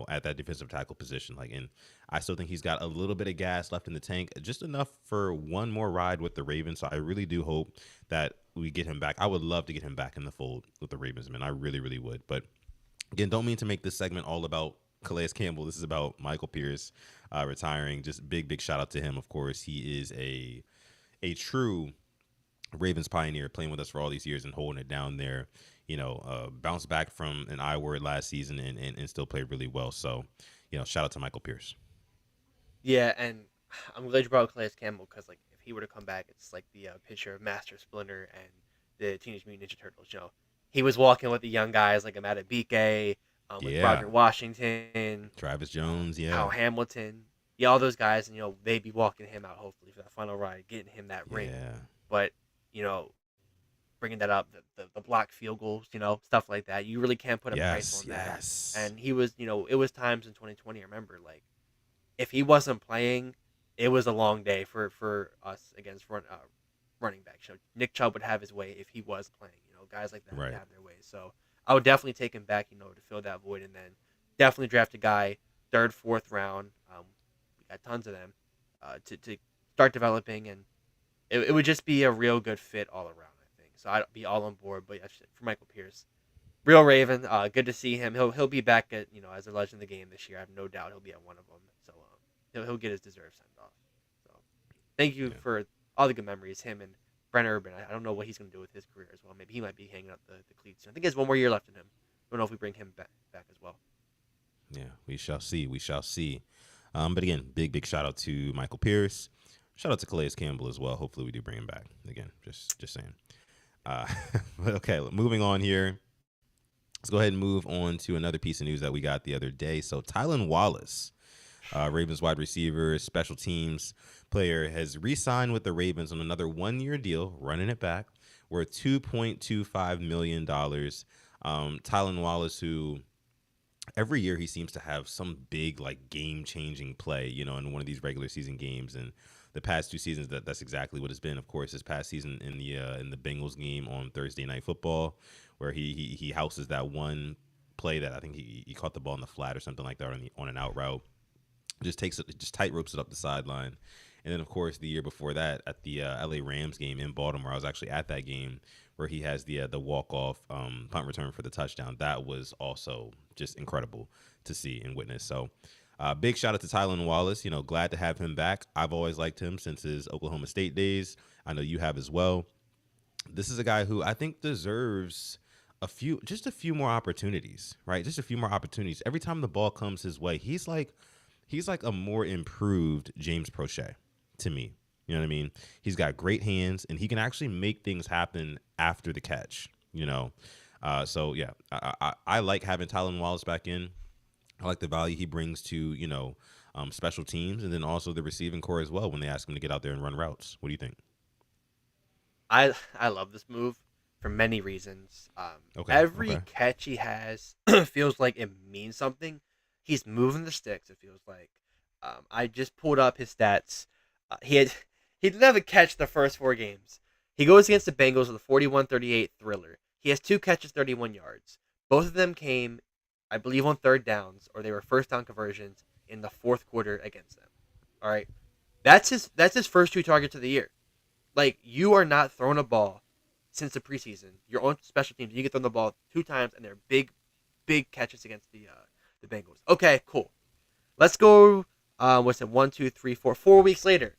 at that defensive tackle position. Like, and I still think he's got a little bit of gas left in the tank, just enough for one more ride with the Ravens. So I really do hope that we get him back. I would love to get him back in the fold with the Ravens, man. I really, really would. But again, don't mean to make this segment all about Calais Campbell. This is about Michael Pierce retiring. Just big shout out to him. Of course, he is a true Ravens pioneer, playing with us for all these years and holding it down there. Bounced back from an I word last season and still played really well. So, shout out to Michael Pierce. Yeah, and I'm glad you brought up Calais Campbell because, like, if he were to come back, it's like the picture of Master Splinter and the Teenage Mutant Ninja Turtles. He was walking with the young guys like Amadabike, with Yeah. Roger Washington, Travis Jones, Al Hamilton. Yeah, all those guys, and they'd be walking him out hopefully for that final ride, getting him that ring. Yeah. But bringing that up, the block field goals, stuff like that. You really can't put a price on that. And he was, it was times in 2020. I remember, like, if he wasn't playing, it was a long day for us against running backs. Nick Chubb would have his way if he was playing. Guys like that would have their way. So I would definitely take him back, to fill that void, and then definitely draft a guy 3rd, 4th round. We got tons of them to start developing, and it would just be a real good fit all around, I think. So I'd be all on board. But for Michael Pierce, real Raven, good to see him. He'll be back at as a legend of the game this year. I have no doubt he'll be at one of them. So he'll get his deserved send off. So thank you for all the good memories. Him and Brent Urban. I don't know what he's going to do with his career as well. Maybe he might be hanging up the cleats. I think he has one more year left in him. I don't know if we bring him back as well. Yeah, we shall see. But again, big shout out to Michael Pierce. Shout out to Calais Campbell as well. Hopefully we do bring him back. Again, just saying. But okay, moving on here. Let's go ahead and move on to another piece of news that we got the other day. So TYLAN Wallace, Ravens wide receiver, special teams player, has re-signed with the Ravens on another 1-year deal, running it back, worth $2.25 million. TYLAN Wallace, who every year he seems to have some big, like, game-changing play, in one of these regular season games. And the past 2 seasons, that's exactly what it's been. Of course, this past season in the Bengals game on Thursday Night Football, where he houses that one play that I think he caught the ball in the flat or something like that on an out route. Just tight ropes it up the sideline. And then, of course, the year before that at the LA Rams game in Baltimore, I was actually at that game where he has the walk-off punt return for the touchdown. That was also just incredible to see and witness. So big shout out to TYLAN Wallace. Glad to have him back. I've always liked him since his Oklahoma State days. I know you have as well. This is a guy who I think deserves a few more opportunities, right? Just a few more opportunities. Every time the ball comes his way, he's like a more improved James Prochet to me. You know what I mean? He's got great hands, and he can actually make things happen after the catch, So, yeah, I like having TYLAN Wallace back in. I like the value he brings to, special teams, and then also the receiving core as well when they ask him to get out there and run routes. What do you think? I love this move for many reasons. Every catch he has feels like it means something. He's moving the sticks, it feels like. I just pulled up his stats. He didn't have a catch the first 4 games. He goes against the Bengals with a 41-38 thriller. He has 2 catches, 31 yards. Both of them came, I believe, on 3rd downs, or they were first down conversions in the 4th quarter against them. All right, that's his first 2 targets of the year. Like, you are not throwing a ball since the preseason. Your own special teams, you get thrown the ball 2 times, and they're big catches against the Bengals. Okay, cool. Let's go. What's it? 1, 2, 3, 4. 4 weeks later,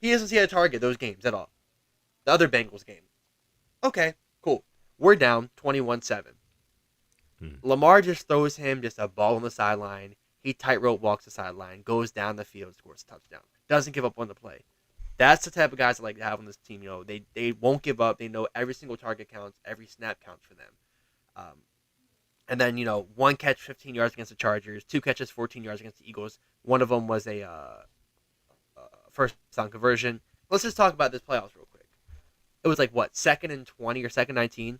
he doesn't see a target those games at all. The other Bengals game. Okay, cool. We're down 21-7. Lamar just throws him just a ball on the sideline. He tightrope walks the sideline, goes down the field, scores a touchdown. Doesn't give up on the play. That's the type of guys I like to have on this team. They won't give up. They know every single target counts, every snap counts for them. And then 1 catch, 15 yards against the Chargers, 2 catches, 14 yards against the Eagles. One of them was a first down conversion. Let's just talk about this playoffs real quick. It was like, what, 2nd and 20 or 2nd 19?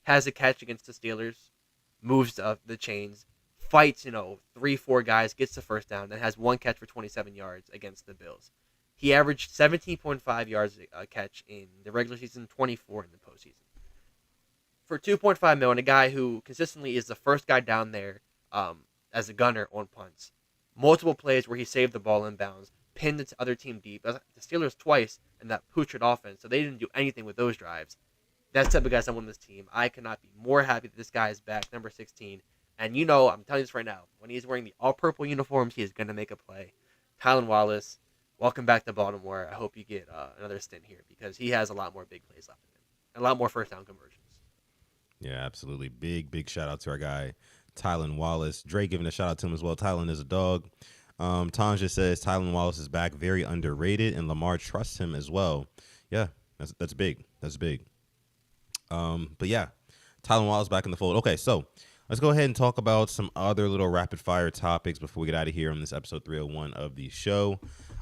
Has a catch against the Steelers, moves the chains, fights 3-4 guys, gets the first down, then has 1 catch for 27 yards against the Bills. He averaged 17.5 yards a catch in the regular season, 24 in the postseason. For 2.5 million, a guy who consistently is the first guy down there as a gunner on punts. Multiple plays where he saved the ball inbounds, pinned the other team deep. The Steelers twice in that putrid offense, so they didn't do anything with those drives. That's the type of guys I want on this team. I cannot be more happy that this guy is back, number 16. And I'm telling you this right now, when he's wearing the all-purple uniforms, he is going to make a play. TYLAN Wallace, welcome back to Baltimore. I hope you get another stint here because he has a lot more big plays left in him. And a lot more first-down conversions. Yeah, absolutely. Big shout out to our guy, TYLAN Wallace. Dre giving a shout out to him as well. TYLAN is a dog. Tom just says TYLAN Wallace is back, very underrated, and Lamar trusts him as well. Yeah, that's big. That's big. But yeah, TYLAN Wallace back in the fold. Okay, so let's go ahead and talk about some other little rapid fire topics before we get out of here on this episode 301 of the show.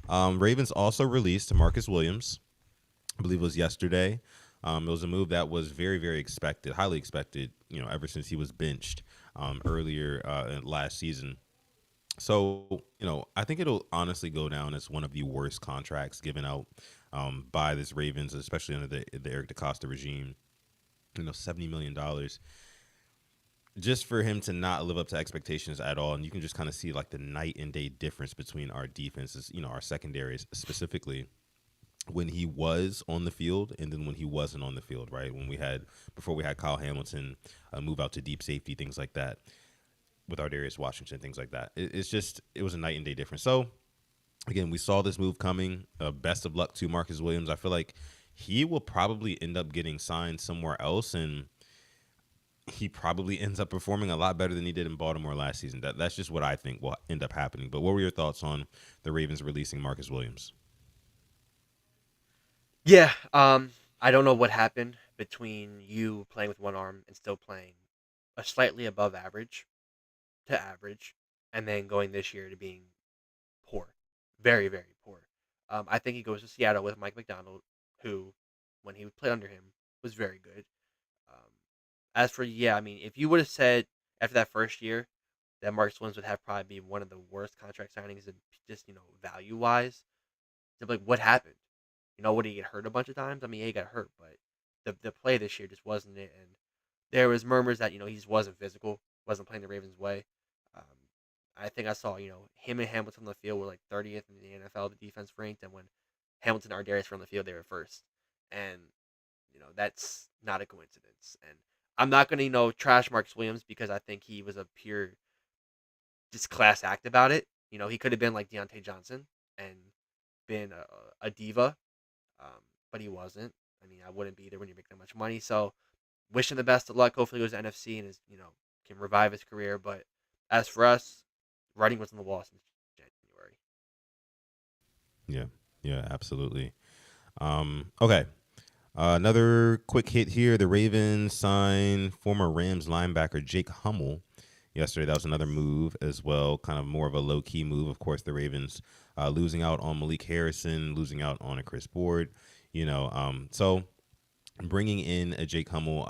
Ravens also released Marcus Williams. I believe it was yesterday. It was a move that was very expected, highly expected, ever since he was benched earlier last season. So, I think it'll honestly go down as one of the worst contracts given out by this Ravens, especially under the Eric DeCosta regime. $70 million just for him to not live up to expectations at all. And you can just kind of see like the night and day difference between our defenses, our secondaries specifically, when he was on the field and then when he wasn't on the field, right? Before we had Kyle Hamilton move out to deep safety, things like that, with Ardarius Washington, things like that. It was a night and day difference. So again, we saw this move coming. Best of luck to Marcus Williams. I feel like he will probably end up getting signed somewhere else, and he probably ends up performing a lot better than he did in Baltimore last season. That's just what I think will end up happening. But what were your thoughts on the Ravens releasing Marcus Williams? Yeah, I don't know what happened between you playing with one arm and still playing a slightly above average to average, and then going this year to being poor, very poor. I think he goes to Seattle with Mike McDonald, who, when he played under him, was very good. Um, if you would have said after that first year that Marcus Williams would have probably be one of the worst contract signings, and just value wise, like what happened? Would he get hurt a bunch of times? I mean, yeah, he got hurt, but the play this year just wasn't it. And there was murmurs that he just wasn't physical, wasn't playing the Ravens' way. Um, I think I saw him and Hamilton on the field were like 30th in the NFL, the defense ranked, and when Hamilton and Ardarius were on the field, they were first. And that's not a coincidence. And I'm not going to trash Marcus Williams because I think he was a pure just class act about it. He could have been like Deontay Johnson and been a diva, but he wasn't. I mean, I wouldn't be either when you make that much money. So, wish him the best of luck. Hopefully, he goes to NFC and can revive his career. But as for us, writing was on the wall since January. Yeah, absolutely. Okay. Another quick hit here. The Ravens signed former Rams linebacker Jake Hummel yesterday. That was another move as well, kind of more of a low-key move. Of course, the Ravens losing out on Malik Harrison, losing out on a Chris Board, so bringing in a Jake Hummel,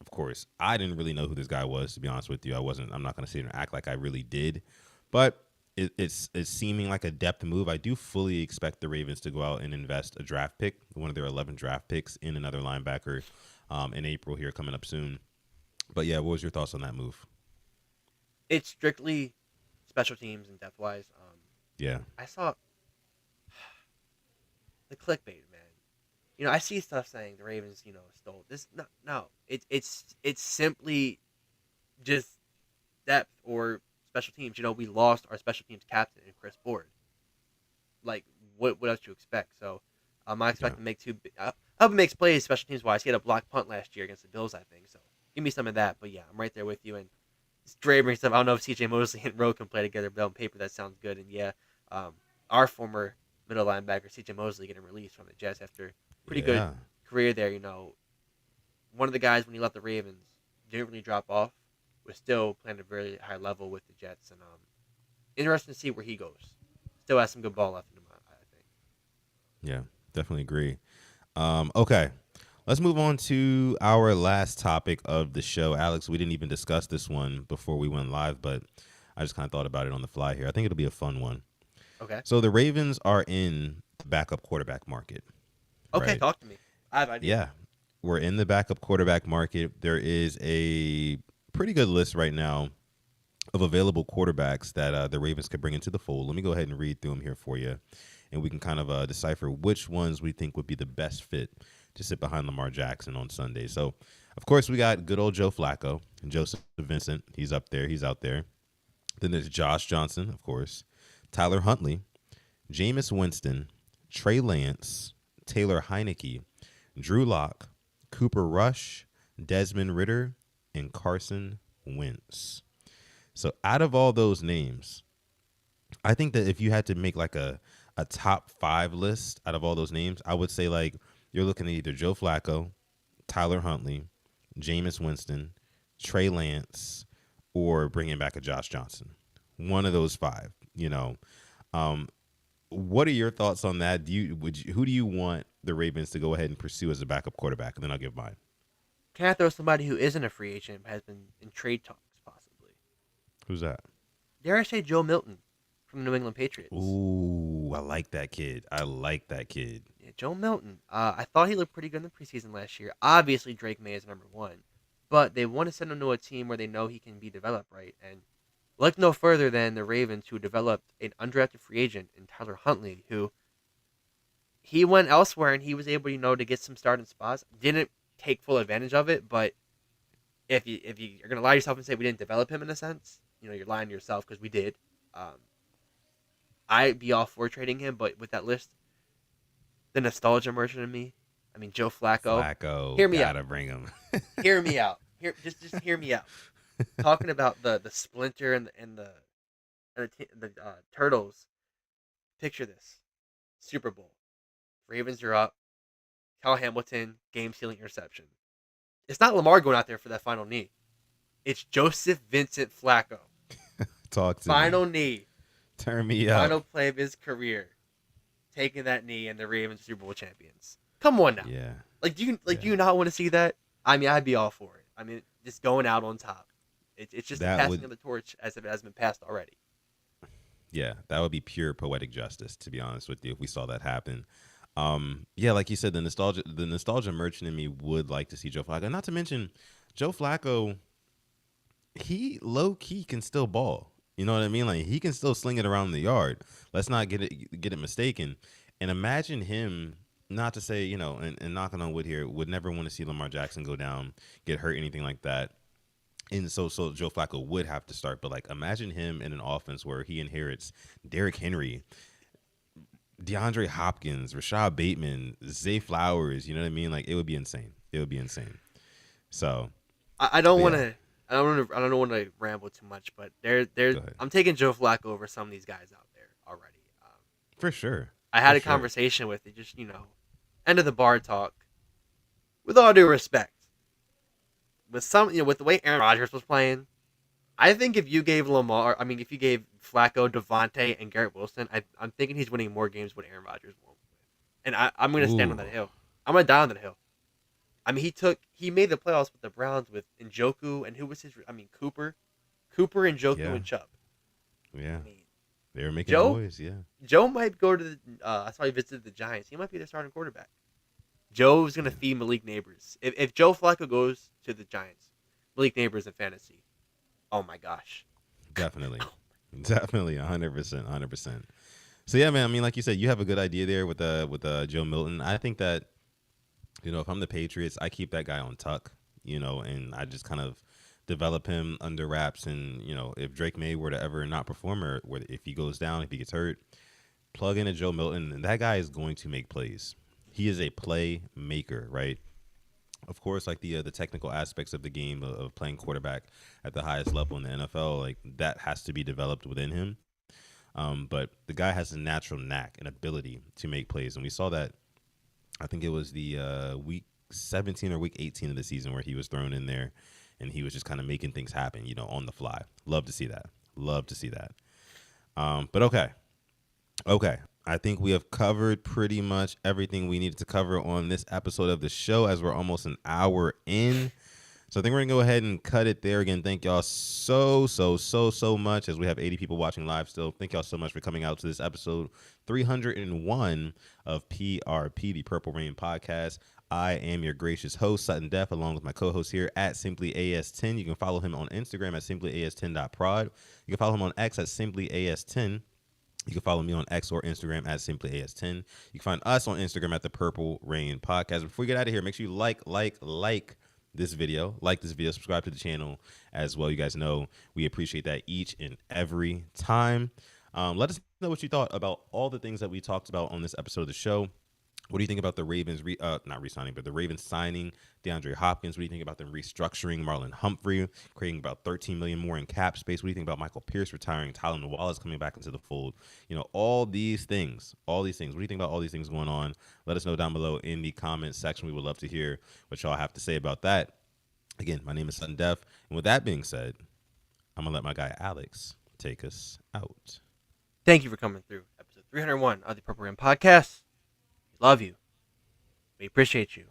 of course, I didn't really know who this guy was, to be honest with you. I'm not going to sit here and act like I really did, but it's seeming like a depth move. I do fully expect the Ravens to go out and invest a draft pick, one of their 11 draft picks, in another linebacker in April here coming up soon. But yeah, what was your thoughts on that move? It's strictly special teams and depth wise. Yeah, I saw the clickbait, man. I see stuff saying the Ravens, stole this. No. It's simply just depth or special teams. We lost our special teams captain in Chris Board. Like, what else do you expect? So, I expect him to make I hope he makes plays special teams wise. He had a block punt last year against the Bills, I think. So, give me some of that. But yeah, I'm right there with you. And Dre brings stuff. I don't know if CJ Mosley and Rowe can play together, but on paper that sounds good. And yeah, our former middle linebacker CJ Mosley getting released from the Jets after pretty good career there. One of the guys when he left the Ravens didn't really drop off, was still playing at a very high level with the Jets, and interesting to see where he goes. Still has some good ball left in him, I think. Yeah, definitely agree. Okay. Let's move on to our last topic of the show. Alex, we didn't even discuss this one before we went live, but I just kind of thought about it on the fly here. I think it'll be a fun one. Okay. So the Ravens are in backup quarterback market, Okay, right? talk to me. I have ideas. Yeah, we're in the backup quarterback market. There is a pretty good list right now of available quarterbacks that the Ravens could bring into the fold. Let me go ahead and read through them here for you, and we can kind of decipher which ones we think would be the best fit to sit behind Lamar Jackson on Sunday. So, of course, we got good old Joe Flacco and Joseph Vincent. He's up there. He's out there. Then there's Josh Johnson, of course, Tyler Huntley, Jameis Winston, Trey Lance, Taylor Heineke, Drew Lock, Cooper Rush, Desmond Ritter, and Carson Wentz. So out of all those names, I think that if you had to make like a top 5 list out of all those names, I would say like you're looking at either Joe Flacco, Tyler Huntley, Jameis Winston, Trey Lance, or bringing back a Josh Johnson. One of those 5, you know. Um, what are your thoughts on that? Who do you want the Ravens to go ahead and pursue as a backup quarterback? And then I'll give mine. Can I throw somebody who isn't a free agent but has been in trade talks possibly? Who's that? Dare I say Joe Milton from the New England Patriots? Ooh, I like that kid. I like that kid. Yeah, Joe Milton. I thought he looked pretty good in the preseason last year. Obviously, Drake May is number one, but they want to send him to a team where they know he can be developed right. And look no further than the Ravens, who developed an undrafted free agent in Tyler Huntley, who he went elsewhere and he was able, to get some starting spots. Didn't take full advantage of it, but if you're gonna lie to yourself and say we didn't develop him in a sense, you're lying to yourself because we did. Um, I'd be all for trading him, but with that list, the nostalgia merchant in me. I mean, Joe Flacco. Flacco, Hear me gotta out. bring him. Hear me out. Just hear me out. Talking about the splinter and the turtles. Picture this: Super Bowl. Ravens are up. Kyle Hamilton game-sealing interception. It's not Lamar going out there for that final knee. It's Joseph Vincent Flacco. Talk to Final me. knee. Turn me up. Final play of his career. Taking that knee and the Ravens Super Bowl champions. Come on now. Yeah. Do you not want to see that? I mean, I'd be all for it. I mean, just going out on top. It's just the passing of the torch as if it has been passed already. Yeah, that would be pure poetic justice, to be honest with you, if we saw that happen. Yeah, like you said, the nostalgia merchant in me would like to see Joe Flacco. Not to mention, Joe Flacco, he low key can still ball. You know what I mean? Like he can still sling it around the yard. Let's not get it mistaken. And imagine him, not to say, and knocking on wood here, would never want to see Lamar Jackson go down, get hurt, anything like that. And so Joe Flacco would have to start. But like imagine him in an offense where he inherits Derrick Henry, DeAndre Hopkins, Rashad Bateman, Zay Flowers. You know what I mean? Like it would be insane. It would be insane. So I don't want yeah, to. I don't want to ramble too much, but there. go ahead. I'm taking Joe Flacco over some of these guys out there already. For sure. I For had a sure. conversation with it, just end of the bar talk. With all due respect, with the way Aaron Rodgers was playing, I think if you gave if you gave Flacco, Devontae, and Garrett Wilson, I'm thinking he's winning more games with Aaron Rodgers won. And I'm going to stand on that Ooh. hill. I'm going to die on that hill. I mean, he made the playoffs with the Browns with Njoku and who was Cooper, Njoku, Yeah. and Chubb. Yeah. I mean, They were making Joe noise. Yeah. Joe might go to the. I saw he visited the Giants. He might be their starting quarterback. Joe's going to Yeah. feed Malik Neighbors. If Joe Flacco goes to the Giants, Malik Neighbors in fantasy. Oh my gosh. Definitely. Definitely. 100%. 100%. So yeah, man. I mean, like you said, you have a good idea there with Joe Milton. I think that if I'm the Patriots, I keep that guy on tuck. And I just kind of develop him under wraps. And if Drake May were to ever not perform, or if he goes down, if he gets hurt, plug in a Joe Milton, and that guy is going to make plays. He is a play maker, right? Of course, like the technical aspects of the game of playing quarterback at the highest level in the NFL, like that has to be developed within him. But the guy has a natural knack and ability to make plays, and we saw that. I think it was the week 17 or week 18 of the season where he was thrown in there, and he was just kind of making things happen, on the fly. Love to see that. Love to see that. But okay. I think we have covered pretty much everything we needed to cover on this episode of the show, as we're almost an hour in. So I think we're gonna go ahead and cut it there. Again, thank y'all so much, as we have 80 people watching live still. Thank y'all so much for coming out to this episode 301 of PRP, the Purple Rain Podcast. I am your gracious host, Sutton Def, along with my co-host here at SimplyAS10. You can follow him on Instagram at simplyas10.prod. You can follow him on X at simplyas10. You can follow me on X or Instagram at SimplyAS10. You can find us on Instagram at the Purple Rain Podcast. Before we get out of here, make sure you like this video, subscribe to the channel as well. You guys know we appreciate that each and every time. Let us know what you thought about all the things that we talked about on this episode of the show. What do you think about the Ravens, not re-signing, but the Ravens signing DeAndre Hopkins? What do you think about them restructuring Marlon Humphrey, creating about $13 million more in cap space? What do you think about Michael Pierce retiring, TYLAN WALLACE coming back into the fold? You know, all these things. What do you think about all these things going on? Let us know down below in the comments section. We would love to hear what y'all have to say about that. Again, my name is Sutton Def, and with that being said, I'm going to let my guy Alex take us out. Thank you for coming through episode 301 of the Purple Rain Podcast. We love you. We appreciate you.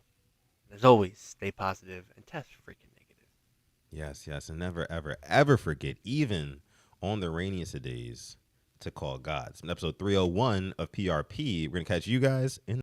And as always, stay positive and test freaking negative. Yes. And never, ever forget, even on the rainiest of days, to call God. It's episode 301 of PRP. We're going to catch you guys in